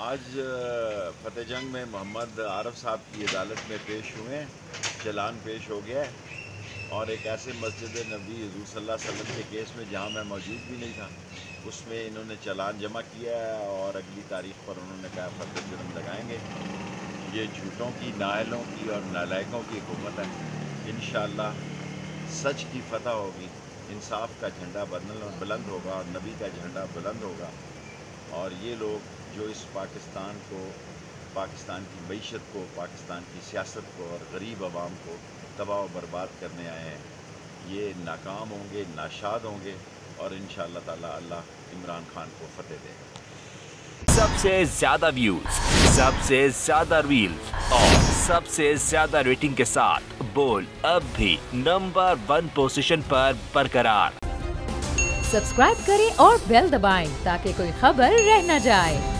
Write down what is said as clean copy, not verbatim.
आज फतेह जंग में मोहम्मद आरफ साहब की अदालत में पेश हुए हैं, चलान पेश हो गया है और एक ऐसे मस्जिद नबी हुज़ूर सल्लल्लाहु अलैहि वसल्लम के केस में जहां मैं मौजूद भी नहीं था, उसमें इन्होंने चलान जमा किया है और अगली तारीख पर उन्होंने कहा फर्द जुर्म लगाएंगे। ये झूठों की, नाअहलों की और नालायकों की हुकूमत है। इंशाअल्लाह सच की फतह होगी, इंसाफ का झंडा बुलंद होगा और नबी का झंडा बुलंद होगा। और ये लोग जो इस पाकिस्तान को, पाकिस्तान की मईशत को, पाकिस्तान की सियासत को और गरीब आवाम को तबाह व बर्बाद करने आए हैं, ये नाकाम होंगे, नाशाद होंगे और इंशाअल्लाह ताला अल्लाह इमरान खान को फतेह देगा। सबसे ज्यादा व्यूज, सबसे ज्यादा रील्स और सबसे ज्यादा रेटिंग के साथ बोल अब भी नंबर 1 पोजीशन पर बरकरार। सब्सक्राइब करें और बेल दबाएं ताकि कोई खबर रह न जाए।